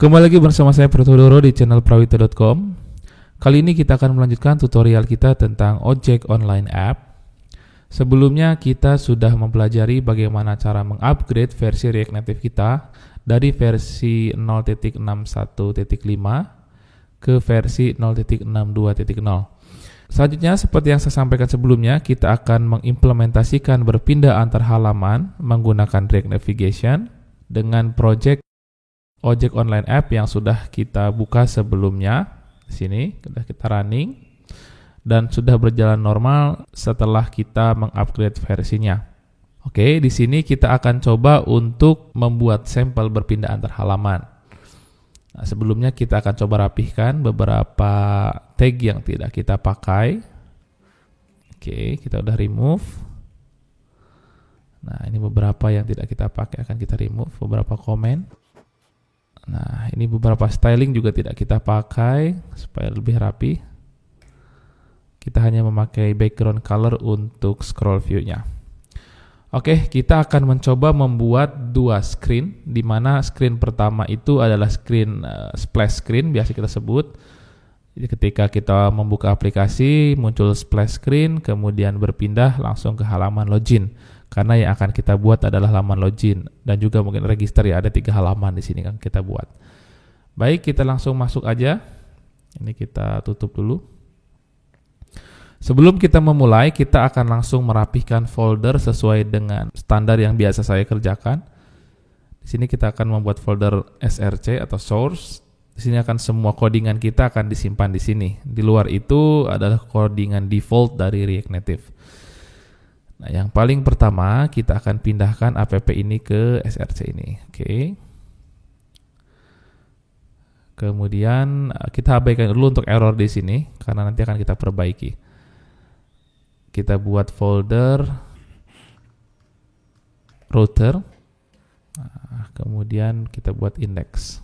Kembali lagi bersama saya Protodoro di channel prawito.com. Kali ini kita akan melanjutkan tutorial kita tentang ojek online app. Sebelumnya kita sudah mempelajari bagaimana cara mengupgrade versi React Native kita dari versi 0.61.5 ke versi 0.62.0. Selanjutnya, seperti yang saya sampaikan sebelumnya, kita akan mengimplementasikan berpindah antar halaman menggunakan React Navigation dengan project ojek online app yang sudah kita buka sebelumnya. Di sini sudah kita running dan sudah berjalan normal setelah kita mengupgrade versinya. Oke, di sini kita akan coba untuk membuat sampel berpindah antar halaman. Nah, sebelumnya kita akan coba rapihkan beberapa tag yang tidak kita pakai. Oke, kita udah remove. Nah, ini beberapa yang tidak kita pakai akan kita remove, beberapa komen. Nah, ini beberapa styling juga tidak kita pakai supaya lebih rapi. Kita hanya memakai background color untuk scroll view-nya. Oke, kita akan mencoba membuat dua screen, di mana screen pertama itu adalah screen splash screen, biasa kita sebut. Jadi ketika kita membuka aplikasi, muncul splash screen, kemudian berpindah langsung ke halaman login. Karena yang akan kita buat adalah halaman login dan juga mungkin register, ya ada 3 halaman di sini kan kita buat. Baik, kita langsung masuk aja. Ini kita tutup dulu. Sebelum kita memulai, kita akan langsung merapihkan folder sesuai dengan standar yang biasa saya kerjakan. Di sini kita akan membuat folder src atau source. Di sini akan semua codingan kita akan disimpan di sini. Di luar itu adalah codingan default dari React Native. Nah, yang paling pertama kita akan pindahkan app ini ke src ini. Oke. Kemudian kita abaikan dulu untuk error di sini karena nanti akan kita perbaiki. Kita buat folder router. Nah, kemudian kita buat index.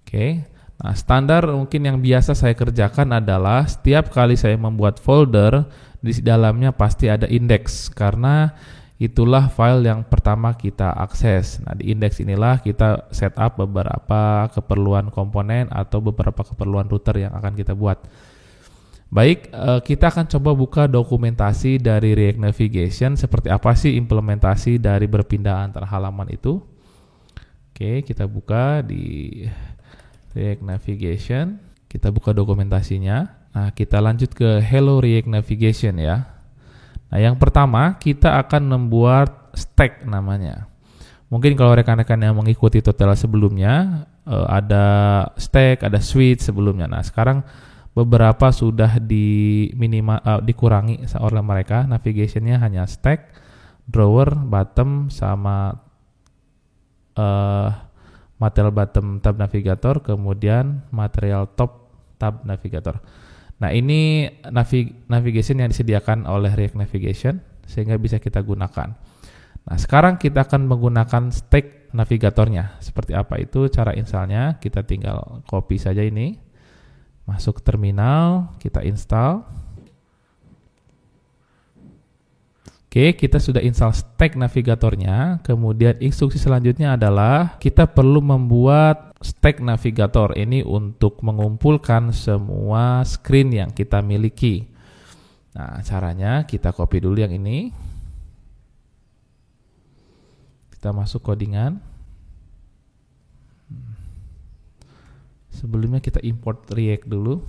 Oke. Nah, standar mungkin yang biasa saya kerjakan adalah setiap kali saya membuat folder, di dalamnya pasti ada indeks karena itulah file yang pertama kita akses. Nah, di indeks inilah kita setup beberapa keperluan komponen atau beberapa keperluan router yang akan kita buat. Baik, kita akan coba buka dokumentasi dari React Navigation seperti apa sih implementasi dari berpindah antar halaman itu. Oke, kita buka di React Navigation, kita buka dokumentasinya. Nah, kita lanjut ke Hello React Navigation ya. Nah, yang pertama kita akan membuat stack namanya. Mungkin kalau rekan-rekan yang mengikuti tutorial sebelumnya, ada stack, ada switch sebelumnya. Nah, sekarang beberapa sudah dikurangi oleh mereka. Navigationnya hanya stack, drawer, bottom, sama material bottom tab navigator, kemudian material top tab navigator. Nah, ini navigation yang disediakan oleh React Navigation sehingga bisa kita gunakan. Nah, sekarang kita akan menggunakan stack navigatornya. Seperti apa itu cara installnya? Kita tinggal copy saja ini. Masuk terminal, kita install. Oke, kita sudah install stack navigatornya. Kemudian instruksi selanjutnya adalah kita perlu membuat stack navigator ini untuk mengumpulkan semua screen yang kita miliki. Nah, caranya kita copy dulu yang ini. Kita masuk codingan. Sebelumnya kita import React dulu.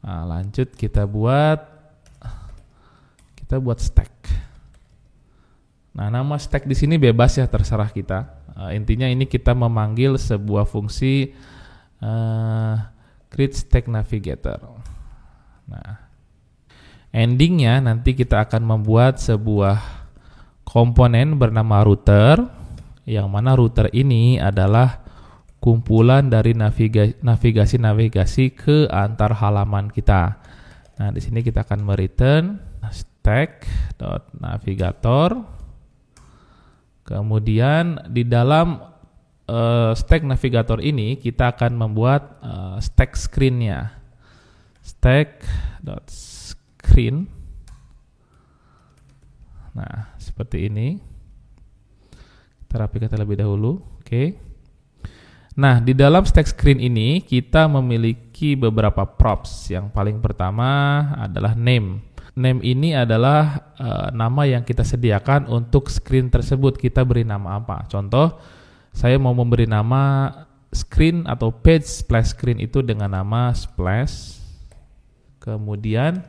Nah, lanjut kita buat stack. Nah, nama stack di sini bebas ya, terserah kita. Intinya ini kita memanggil sebuah fungsi create stack navigator. Nah, endingnya nanti kita akan membuat sebuah komponen bernama router, yang mana router ini adalah kumpulan dari navigasi-navigasi ke antar halaman kita. Nah, di sini kita akan mereturn stack.navigator. Kemudian di dalam stack navigator ini kita akan membuat stack screen-nya. Stack.screen. Nah, seperti ini. Kita rapikan terlebih dahulu. Oke. Nah, di dalam stack screen ini kita memiliki beberapa props. Yang paling pertama adalah name. Name ini adalah nama yang kita sediakan untuk screen tersebut. Kita beri nama apa? Contoh, saya mau memberi nama screen atau page splash screen itu dengan nama splash. Kemudian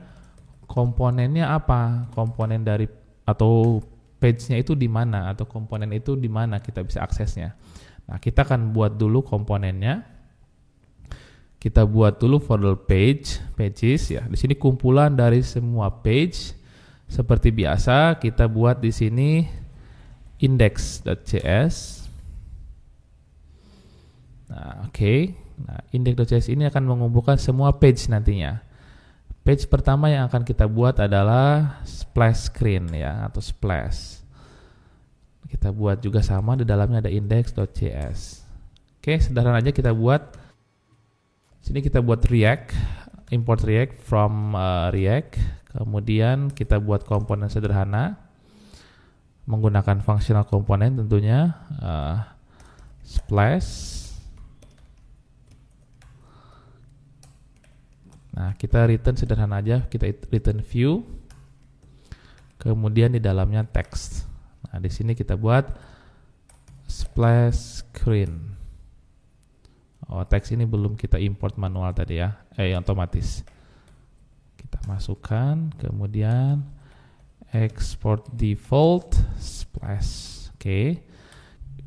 komponennya apa? Komponen dari atau page-nya itu di mana, atau komponen itu di mana kita bisa aksesnya. Nah, kita akan buat dulu komponennya. Kita buat dulu folder pages ya. Di sini kumpulan dari semua page. Seperti biasa, kita buat di sini index.js. Nah, oke. Nah, index.js ini akan mengumpulkan semua page nantinya. Page pertama yang akan kita buat adalah splash screen ya, atau splash. Kita buat juga sama, di dalamnya ada index.js. Oke, sederhana aja kita buat. Sini kita buat React, import React from React. Kemudian kita buat komponen sederhana menggunakan functional komponen tentunya, splash. Nah, kita return sederhana aja, kita return view. Kemudian di dalamnya text. Nah, di sini kita buat splash screen. Oh, teks ini belum kita import manual tadi ya, otomatis. Kita masukkan, kemudian export default splash. Oke.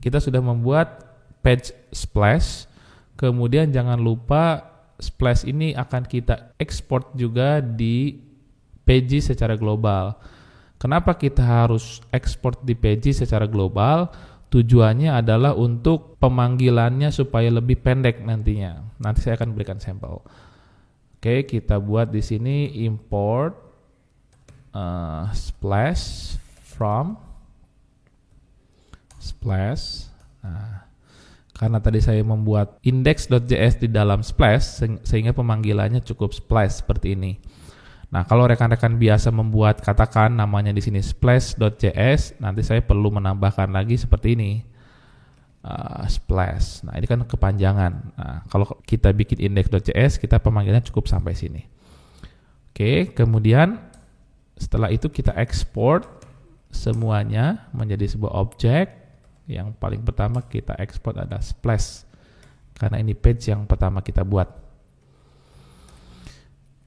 Kita sudah membuat page splash. Kemudian jangan lupa splash ini akan kita export juga di pages secara global. Kenapa kita harus export di pages secara global? Tujuannya adalah untuk pemanggilannya supaya lebih pendek nantinya. Nanti saya akan berikan sampel. Oke, kita buat di sini import splash from splash. Nah, karena tadi saya membuat index.js di dalam splash sehingga pemanggilannya cukup splash seperti ini. Nah, kalau rekan-rekan biasa membuat, katakan namanya di sini splash.js, nanti saya perlu menambahkan lagi seperti ini, splash. Nah, ini kan kepanjangan. Nah, kalau kita bikin index.js, kita pemanggilannya cukup sampai sini. Oke, kemudian setelah itu kita export semuanya menjadi sebuah objek. Yang paling pertama kita export adalah splash, karena ini page yang pertama kita buat.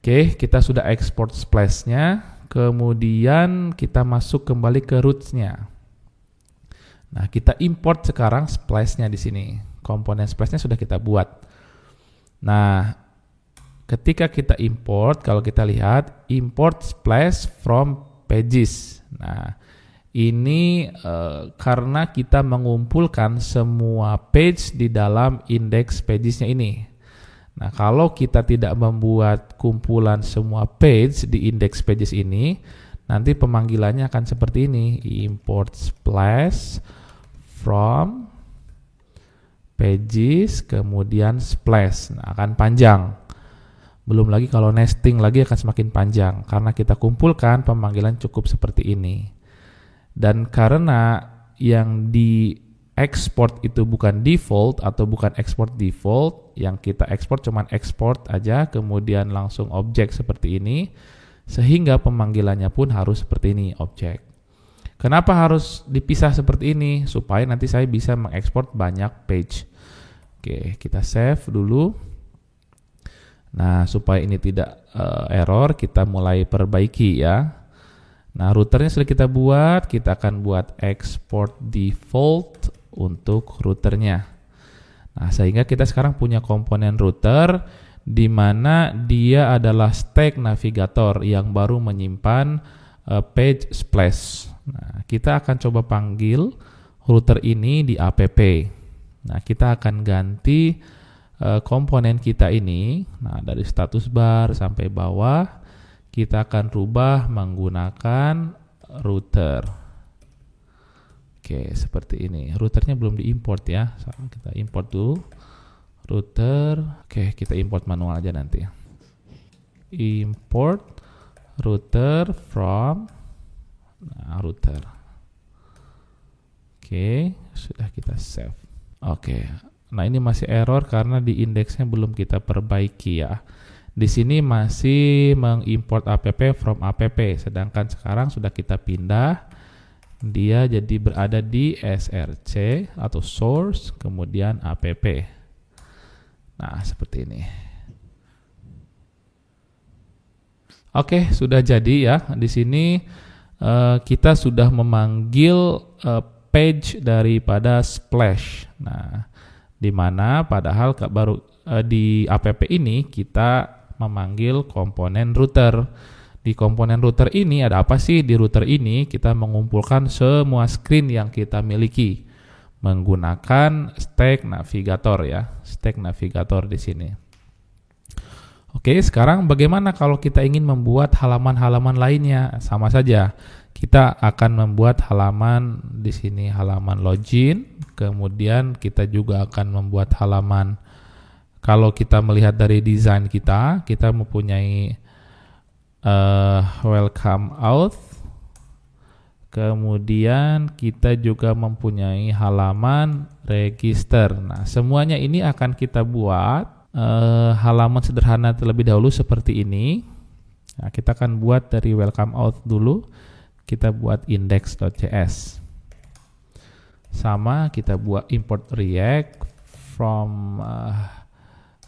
Oke, kita sudah export splash-nya, kemudian kita masuk kembali ke roots-nya. Nah, kita import sekarang splash-nya di sini. Komponen splash-nya sudah kita buat. Nah, ketika kita import, kalau kita lihat import splash from pages. Nah, ini karena kita mengumpulkan semua page di dalam index pages-nya ini. Nah, kalau kita tidak membuat kumpulan semua page di index pages ini, nanti pemanggilannya akan seperti ini, import splash from pages, kemudian splash. Nah, akan panjang. Belum lagi kalau nesting lagi akan semakin panjang, karena kita kumpulkan pemanggilan cukup seperti ini. Dan karena yang di export itu bukan default atau bukan export default, yang kita export cuman export aja kemudian langsung objek seperti ini, sehingga pemanggilannya pun harus seperti ini, objek. Kenapa harus dipisah seperti ini? Supaya nanti saya bisa mengekspor banyak page. Oke, kita save dulu. Nah, supaya ini tidak error, kita mulai perbaiki ya. Nah, routernya sudah kita buat, kita akan buat export default untuk routernya. Nah, sehingga kita sekarang punya komponen router di mana dia adalah stack navigator yang baru menyimpan page splash. Nah, kita akan coba panggil router ini di app. Nah, kita akan ganti komponen kita ini. Nah, dari status bar sampai bawah kita akan rubah menggunakan router. Oke, seperti ini. Routernya belum diimport ya. Kita import dulu router. Oke, kita import manual aja nanti. Import router from router. Oke, sudah kita save. Oke, nah ini masih error karena di indeksnya belum kita perbaiki ya. Di sini masih mengimport app from app, sedangkan sekarang sudah kita pindah. Dia jadi berada di src atau source, kemudian app. Nah, seperti ini. Oke, sudah jadi ya. Di sini kita sudah memanggil page daripada Splash. Nah, di mana padahal baru di app ini kita memanggil komponen router. Di komponen router ini ada apa sih? Di router ini kita mengumpulkan semua screen yang kita miliki menggunakan stack navigator ya. Stack navigator di sini. Oke, sekarang bagaimana kalau kita ingin membuat halaman-halaman lainnya? Sama saja. Kita akan membuat halaman di sini, halaman login. Kemudian kita juga akan membuat halaman. Kalau kita melihat dari desain kita mempunyai welcome out. Kemudian kita juga mempunyai halaman register. Nah, semuanya ini akan kita buat halaman sederhana terlebih dahulu seperti ini. Nah, kita akan buat dari welcome out dulu. Kita buat index.js. Sama kita buat import React from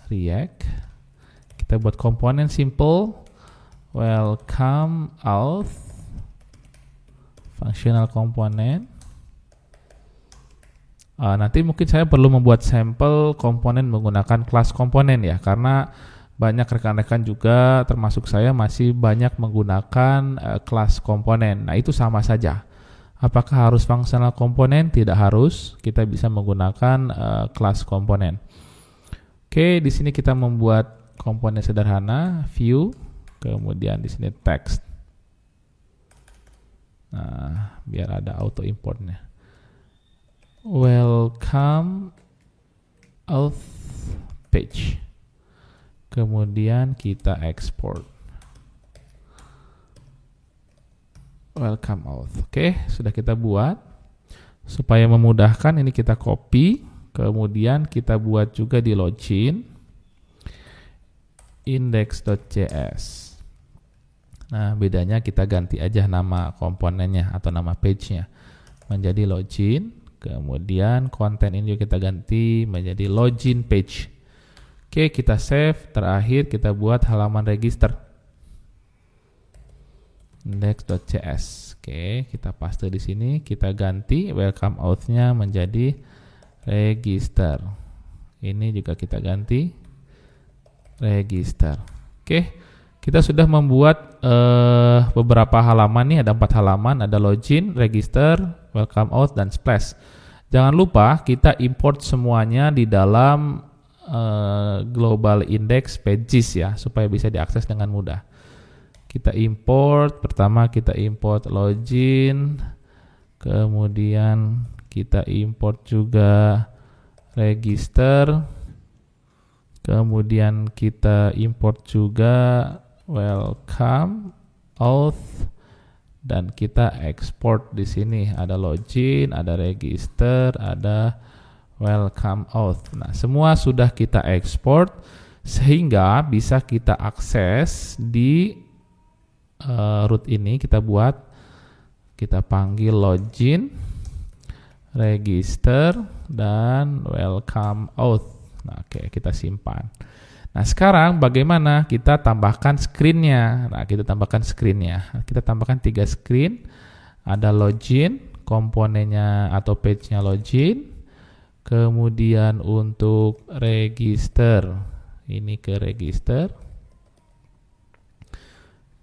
React. Kita buat komponen simple welcome out functional komponen. Nanti mungkin saya perlu membuat sampel komponen menggunakan kelas komponen ya, karena banyak rekan-rekan juga termasuk saya masih banyak menggunakan kelas komponen. Nah, itu sama saja. Apakah harus functional komponen? Tidak harus. Kita bisa menggunakan kelas komponen. Oke, di sini kita membuat komponen sederhana, view, kemudian di sini text. Nah, biar ada auto importnya. Welcome auth page. Kemudian kita export. Welcome auth. Oke, sudah kita buat. Supaya memudahkan ini kita copy, kemudian kita buat juga di login index.js. Nah, bedanya kita ganti aja nama komponennya atau nama page-nya menjadi login. Kemudian konten ini juga kita ganti menjadi login page. Oke, kita save. Terakhir kita buat halaman register. Index.js. Oke, kita paste di sini. Kita ganti welcome auth-nya menjadi register. Ini juga kita ganti register. Oke, kita sudah membuat beberapa halaman nih. Ada 4 halaman. Ada login, register, welcome auth, dan splash. Jangan lupa kita import semuanya di dalam global index pages ya, supaya bisa diakses dengan mudah. Kita import, pertama kita import login, kemudian kita import juga register, kemudian kita import juga welcome auth, dan kita export. Di sini ada login, ada register, ada welcome auth. Nah, semua sudah kita export sehingga bisa kita akses di root ini. Kita buat, kita panggil login, register, dan welcome auth. Nah, oke, kita simpan. Nah, sekarang bagaimana kita tambahkan screen-nya? Nah, kita tambahkan screen-nya. Kita tambahkan 3 screen. Ada login, komponennya atau page-nya login. Kemudian untuk register, ini ke register.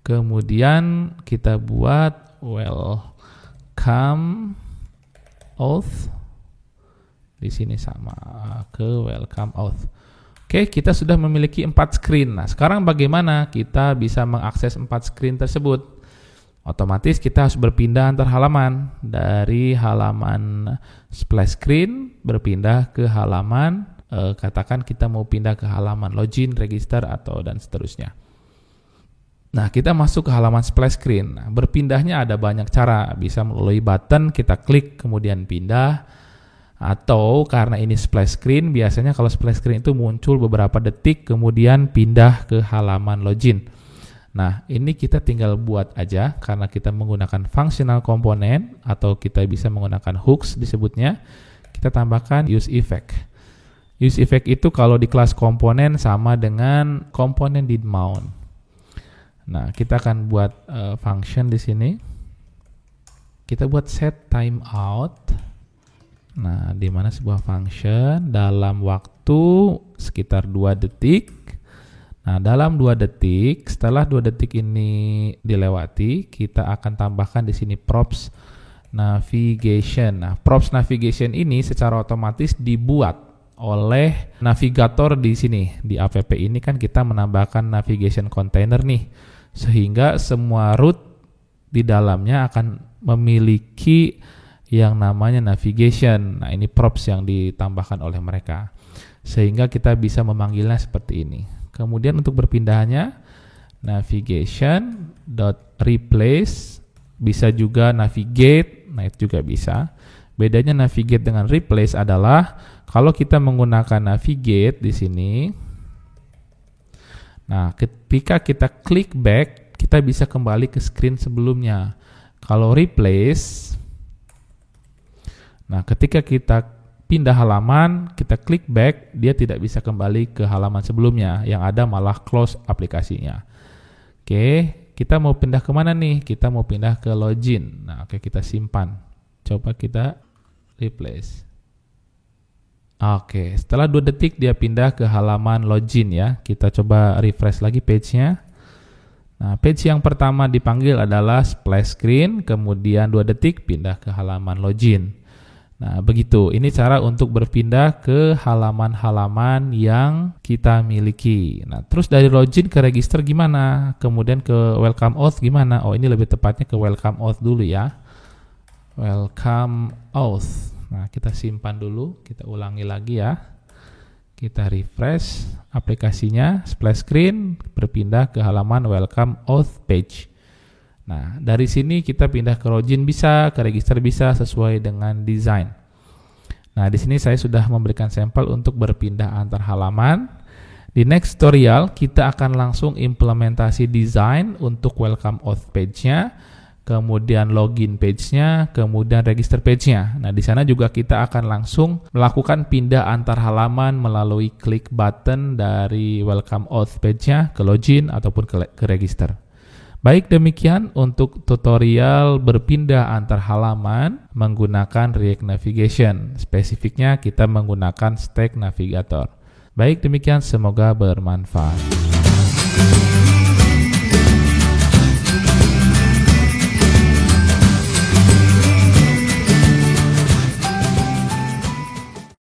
Kemudian kita buat welcome auth. Di sini sama ke welcome auth. Oke, kita sudah memiliki 4 screen. Nah, sekarang bagaimana kita bisa mengakses 4 screen tersebut? Otomatis kita harus berpindah antar halaman. Dari halaman splash screen berpindah ke halaman, katakan kita mau pindah ke halaman login, register, atau dan seterusnya. Nah, kita masuk ke halaman splash screen. Nah, berpindahnya ada banyak cara. Bisa melalui button, kita klik kemudian pindah. Atau karena ini splash screen, biasanya kalau splash screen itu muncul beberapa detik kemudian pindah ke halaman login. Nah, ini kita tinggal buat aja karena kita menggunakan functional component atau kita bisa menggunakan hooks disebutnya. Kita tambahkan use effect. Use effect itu kalau di kelas komponen sama dengan komponen did mount. Nah, kita akan buat function di sini. Kita buat set timeout. Nah, di mana sebuah function dalam waktu sekitar 2 detik. Nah, dalam 2 detik, setelah 2 detik ini dilewati, kita akan tambahkan di sini props navigation. Nah, props navigation ini secara otomatis dibuat oleh navigator di sini. Di app ini kan kita menambahkan navigation container nih, sehingga semua route di dalamnya akan memiliki yang namanya navigation. Nah, ini props yang ditambahkan oleh mereka. Sehingga kita bisa memanggilnya seperti ini. Kemudian untuk berpindahnya, navigation.replace, bisa juga navigate, nah itu juga bisa. Bedanya navigate dengan replace adalah kalau kita menggunakan navigate di sini, nah ketika kita klik back, kita bisa kembali ke screen sebelumnya. Kalau replace, nah, ketika kita pindah halaman, kita klik back, dia tidak bisa kembali ke halaman sebelumnya, yang ada malah close aplikasinya. Oke, kita mau pindah kemana nih? Kita mau pindah ke login. Nah, oke, kita simpan. Coba kita replace. Oke, setelah 2 detik dia pindah ke halaman login ya. Kita coba refresh lagi page-nya. Nah, page yang pertama dipanggil adalah splash screen, kemudian 2 detik pindah ke halaman login. Nah, begitu. Ini cara untuk berpindah ke halaman-halaman yang kita miliki. Nah, terus dari login ke register gimana? Kemudian ke welcome auth gimana? Oh, ini lebih tepatnya ke welcome auth dulu ya. Welcome auth. Nah, kita simpan dulu. Kita ulangi lagi ya. Kita refresh aplikasinya, splash screen, berpindah ke halaman welcome auth page. Nah, dari sini kita pindah ke login bisa, ke register bisa sesuai dengan desain. Nah, di sini saya sudah memberikan sampel untuk berpindah antar halaman. Di next tutorial kita akan langsung implementasi desain untuk welcome auth page-nya, kemudian login page-nya, kemudian register page-nya. Nah, di sana juga kita akan langsung melakukan pindah antar halaman melalui klik button dari welcome auth page-nya ke login ataupun ke register. Baik, demikian untuk tutorial berpindah antar halaman menggunakan React Navigation. Spesifiknya kita menggunakan Stack Navigator. Baik, demikian, semoga bermanfaat.